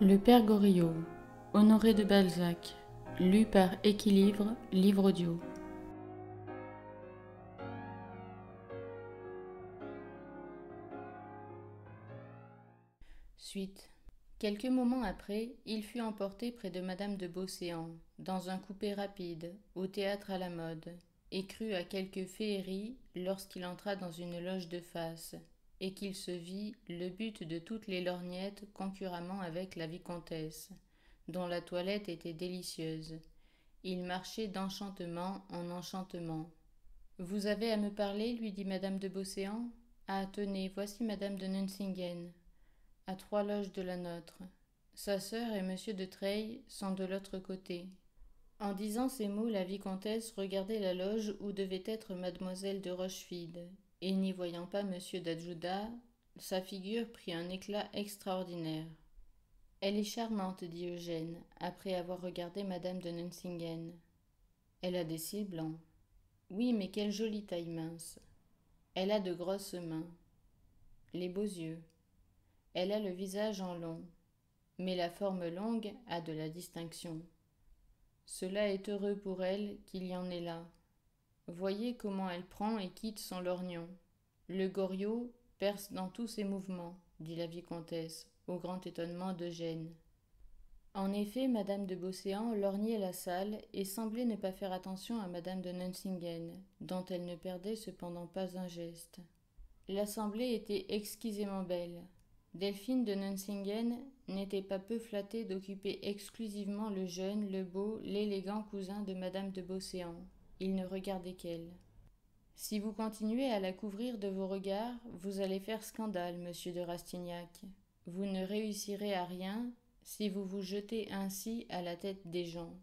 Le Père Goriot, Honoré de Balzac, lu par Équilivre, livre audio. Suite. Quelques moments après, il fut emporté près de Madame de Beauséant, dans un coupé rapide, au théâtre à la mode, et crut à quelque féerie lorsqu'il entra dans une loge de face, et qu'il se vit le but de toutes les lorgnettes concurremment avec la vicomtesse, dont la toilette était délicieuse. Il marchait d'enchantement en enchantement. Vous avez à me parler, lui dit Madame de Beauséant. Ah, tenez, voici Madame de Nuncingen, à 3 loges de la nôtre. Sa sœur et Monsieur de Treilles sont de l'autre côté. En disant ces mots, la vicomtesse regardait la loge où devait être mademoiselle de Rochefide, et n'y voyant pas Monsieur d'Adjuda, sa figure prit un éclat extraordinaire. Elle est charmante, dit Eugène, après avoir regardé Madame de Nuncingen. Elle a des cils blancs. Oui, mais quelle jolie taille mince. Elle a de grosses mains. Les beaux yeux. Elle a le visage en long. Mais la forme longue a de la distinction. Cela est heureux pour elle qu'il y en ait là. Voyez comment elle prend et quitte son lorgnon. Le Goriot perce dans tous ses mouvements, dit la vicomtesse, au grand étonnement d'Eugène. En effet, Madame de Beauséant lorgnait la salle et semblait ne pas faire attention à Madame de Nuncingen, dont elle ne perdait cependant pas un geste. L'assemblée était exquisément belle. Delphine de Nuncingen n'était pas peu flattée d'occuper exclusivement le jeune, le beau, l'élégant cousin de Madame de Beauséant. Il ne regardait qu'elle. Si vous continuez à la couvrir de vos regards, vous allez faire scandale, monsieur de Rastignac. Vous ne réussirez à rien si vous vous jetez ainsi à la tête des gens.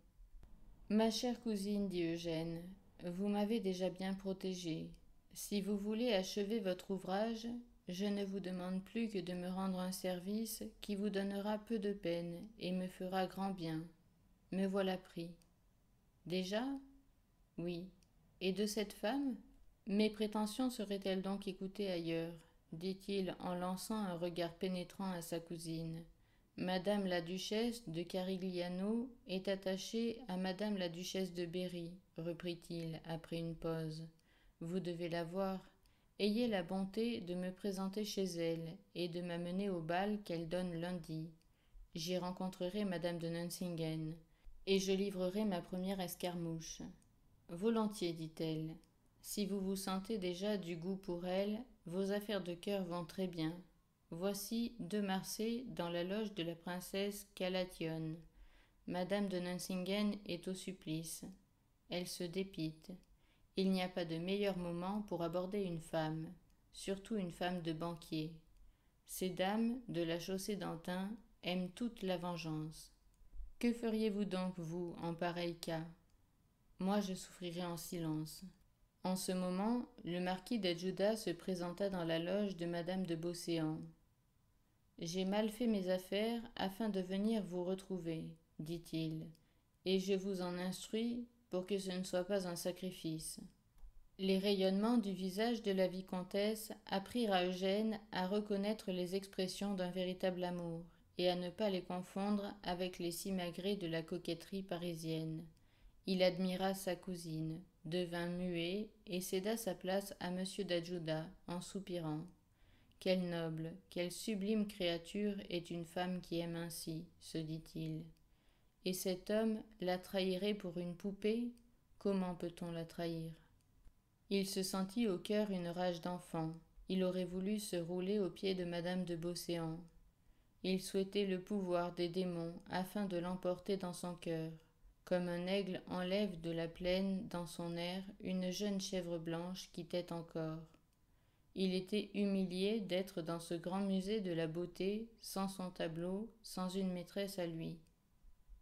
Ma chère cousine, dit Eugène, vous m'avez déjà bien protégée. Si vous voulez achever votre ouvrage, je ne vous demande plus que de me rendre un service qui vous donnera peu de peine et me fera grand bien. Me voilà pris. Déjà? Oui. Et de cette femme? Mes prétentions seraient-elles donc écoutées ailleurs? Dit-il en lançant un regard pénétrant à sa cousine. Madame la duchesse de Carigliano est attachée à Madame la duchesse de Berry, reprit-il après une pause. Vous devez la voir. Ayez la bonté de me présenter chez elle et de m'amener au bal qu'elle donne lundi. J'y rencontrerai Madame de Nuncingen, et je livrerai ma première escarmouche. Volontiers, dit-elle. Si vous vous sentez déjà du goût pour elle, vos affaires de cœur vont très bien. Voici de Marsay dans la loge de la princesse Calation. Madame de Nuncingen est au supplice. Elle se dépite. Il n'y a pas de meilleur moment pour aborder une femme, surtout une femme de banquier. Ces dames de la chaussée d'Antin aiment toute la vengeance. Que feriez-vous donc, vous, en pareil cas? Moi, je souffrirais en silence. En ce moment, le marquis d'Adjuda se présenta dans la loge de Madame de Beauséant. J'ai mal fait mes affaires afin de venir vous retrouver, dit-il, et je vous en instruis pour que ce ne soit pas un sacrifice. Les rayonnements du visage de la vicomtesse apprirent à Eugène à reconnaître les expressions d'un véritable amour et à ne pas les confondre avec les simagrées de la coquetterie parisienne. Il admira sa cousine, devint muet et céda sa place à Monsieur d'Adjuda en soupirant. Quelle noble, quelle sublime créature est une femme qui aime ainsi, se dit-il. Et cet homme la trahirait pour une poupée? Comment peut-on la trahir? Il se sentit au cœur une rage d'enfant. Il aurait voulu se rouler aux pieds de Madame de Beauséant. Il souhaitait le pouvoir des démons afin de l'emporter dans son cœur, comme un aigle enlève de la plaine dans son air une jeune chèvre blanche qui tette encore. Il était humilié d'être dans ce grand musée de la beauté, sans son tableau, sans une maîtresse à lui.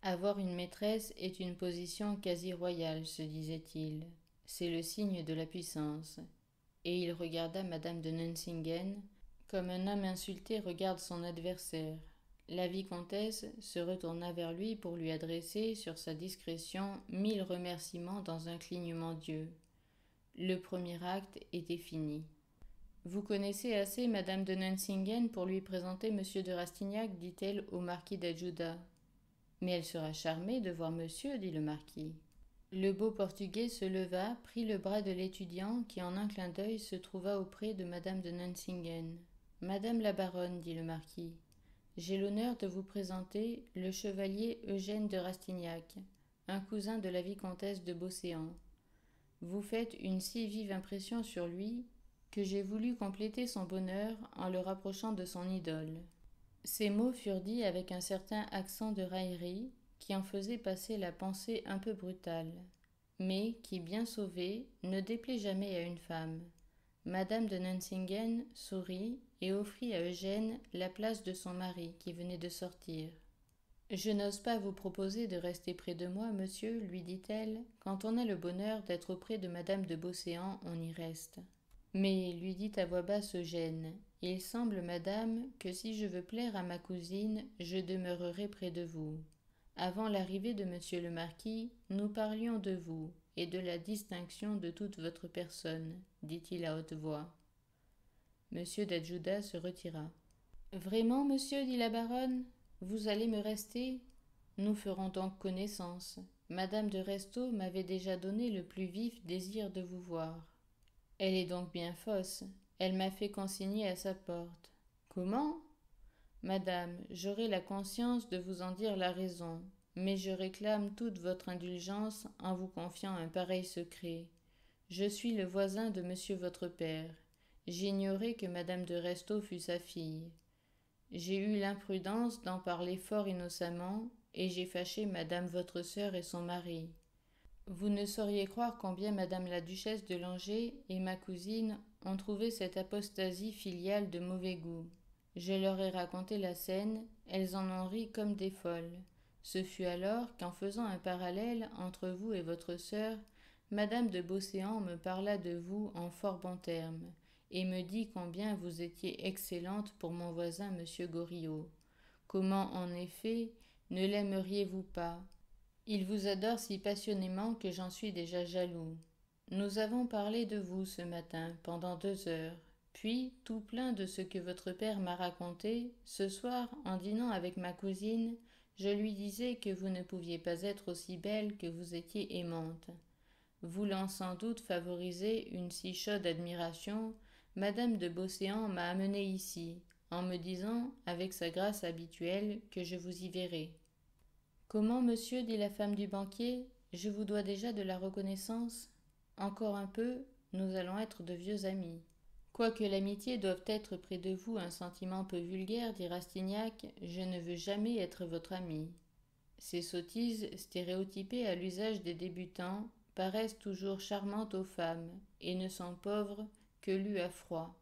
Avoir une maîtresse est une position quasi royale, se disait-il. C'est le signe de la puissance. Et il regarda Madame de Nuncingen comme un homme insulté regarde son adversaire. La vicomtesse se retourna vers lui pour lui adresser, sur sa discrétion, 1000 remerciements dans un clignement d'yeux. Le premier acte était fini. Vous connaissez assez madame de Nuncingen pour lui présenter monsieur de Rastignac, dit-elle au marquis d'Adjuda. Mais elle sera charmée de voir monsieur, dit le marquis. Le beau portugais se leva, prit le bras de l'étudiant qui en un clin d'œil se trouva auprès de madame de Nuncingen. Madame la baronne, dit le marquis, j'ai l'honneur de vous présenter le chevalier Eugène de Rastignac, un cousin de la vicomtesse de Beauséant. Vous faites une si vive impression sur lui que j'ai voulu compléter son bonheur en le rapprochant de son idole. Ces mots furent dits avec un certain accent de raillerie qui en faisait passer la pensée un peu brutale, mais qui, bien sauvée, ne déplaît jamais à une femme. Madame de Nuncingen sourit et offrit à Eugène la place de son mari qui venait de sortir. Je n'ose pas vous proposer de rester près de moi, monsieur, lui dit-elle. Quand on a le bonheur d'être auprès de madame de Beauséant, on y reste. Mais, lui dit à voix basse Eugène, il semble, madame, que si je veux plaire à ma cousine, je demeurerai près de vous. Avant l'arrivée de monsieur le marquis, nous parlions de vous et de la distinction de toute votre personne, dit-il à haute voix. Monsieur d'Adjuda se retira. Vraiment, monsieur, dit la baronne, vous allez me rester? Nous ferons donc connaissance. Madame de Restaud m'avait déjà donné le plus vif désir de vous voir. Elle est donc bien fausse. Elle m'a fait consigner à sa porte. Comment? Madame, j'aurai la conscience de vous en dire la raison, mais je réclame toute votre indulgence en vous confiant un pareil secret. Je suis le voisin de monsieur votre père. J'ignorais que madame de Restaud fût sa fille. J'ai eu l'imprudence d'en parler fort innocemment, et j'ai fâché madame votre sœur et son mari. Vous ne sauriez croire combien madame la duchesse de Langeais et ma cousine ont trouvé cette apostasie filiale de mauvais goût. Je leur ai raconté la scène, elles en ont ri comme des folles. Ce fut alors qu'en faisant un parallèle entre vous et votre sœur, madame de Beauséant me parla de vous en fort bons termes, et me dit combien vous étiez excellente pour mon voisin monsieur Goriot. Comment, en effet, ne l'aimeriez-vous pas? Il vous adore si passionnément que j'en suis déjà jaloux. Nous avons parlé de vous ce matin pendant 2 heures. Puis, tout plein de ce que votre père m'a raconté, ce soir, en dînant avec ma cousine, je lui disais que vous ne pouviez pas être aussi belle que vous étiez aimante. Voulant sans doute favoriser une si chaude admiration, madame de Beauséant m'a amené ici, en me disant, avec sa grâce habituelle, que je vous y verrai. Comment, monsieur, dit la femme du banquier, je vous dois déjà de la reconnaissance? Encore un peu, nous allons être de vieux amis. Quoique l'amitié doive être près de vous un sentiment peu vulgaire, dit Rastignac, je ne veux jamais être votre ami. Ces sottises, stéréotypées à l'usage des débutants, paraissent toujours charmantes aux femmes, et ne sont pauvres que lues à froid.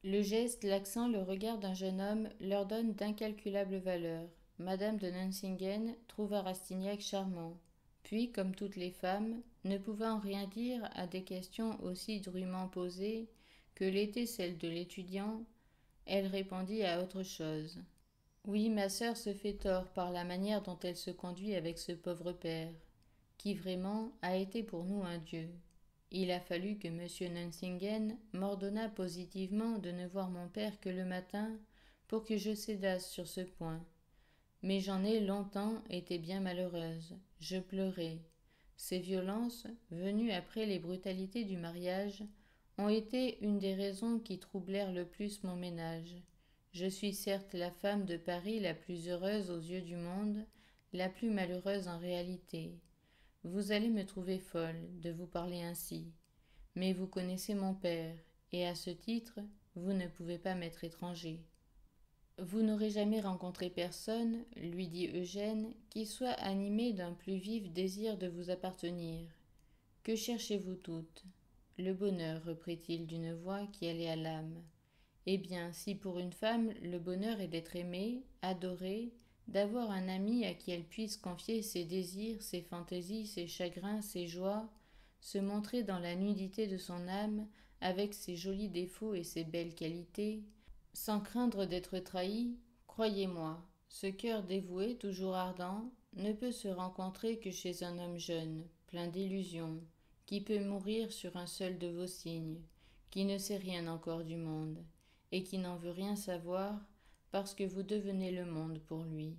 Le geste, l'accent, le regard d'un jeune homme leur donnent d'incalculables valeurs. Madame de Nuncingen trouva Rastignac charmant. Puis, comme toutes les femmes, ne pouvant rien dire à des questions aussi drûment posées que l'était celle de l'étudiant, elle répondit à autre chose. Oui, ma sœur se fait tort par la manière dont elle se conduit avec ce pauvre père, qui vraiment a été pour nous un dieu. Il a fallu que M. Nuncingen m'ordonnât positivement de ne voir mon père que le matin pour que je cédasse sur ce point. Mais j'en ai longtemps été bien malheureuse. Je pleurais. Ces violences, venues après les brutalités du mariage, ont été une des raisons qui troublèrent le plus mon ménage. Je suis certes la femme de Paris la plus heureuse aux yeux du monde, la plus malheureuse en réalité. Vous allez me trouver folle de vous parler ainsi, mais vous connaissez mon père, et à ce titre, vous ne pouvez pas m'être étranger. Vous n'aurez jamais rencontré personne, lui dit Eugène, qui soit animé d'un plus vif désir de vous appartenir. Que cherchez-vous toutes? Le bonheur, reprit-il d'une voix qui allait à l'âme. Eh bien, si pour une femme le bonheur est d'être aimée, adorée, d'avoir un ami à qui elle puisse confier ses désirs, ses fantaisies, ses chagrins, ses joies, se montrer dans la nudité de son âme, avec ses jolis défauts et ses belles qualités, sans craindre d'être trahi, croyez-moi, ce cœur dévoué, toujours ardent, ne peut se rencontrer que chez un homme jeune, plein d'illusions, qui peut mourir sur un seul de vos signes, qui ne sait rien encore du monde, et qui n'en veut rien savoir, parce que vous devenez le monde pour lui.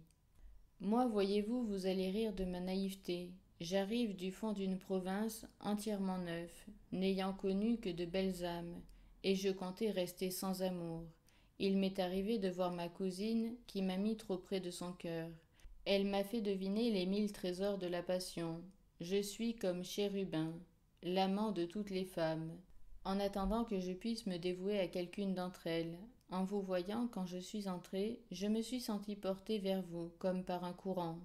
Moi, voyez-vous, vous allez rire de ma naïveté. J'arrive du fond d'une province entièrement neuf, n'ayant connu que de belles âmes, et je comptais rester sans amour. Il m'est arrivé de voir ma cousine qui m'a mis trop près de son cœur. Elle m'a fait deviner les 1000 trésors de la passion. Je suis comme Chérubin, l'amant de toutes les femmes, en attendant que je puisse me dévouer à quelqu'une d'entre elles. En vous voyant, quand je suis entrée, je me suis sentie portée vers vous, comme par un courant.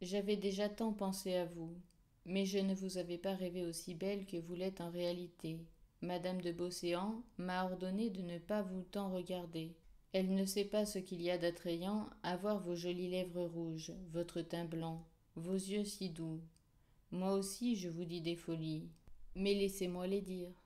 J'avais déjà tant pensé à vous, mais je ne vous avais pas rêvé aussi belle que vous l'êtes en réalité. Madame de Beauséant m'a ordonné de ne pas vous tant regarder. Elle ne sait pas ce qu'il y a d'attrayant à voir vos jolies lèvres rouges, votre teint blanc, vos yeux si doux. Moi aussi je vous dis des folies, mais laissez-moi les dire.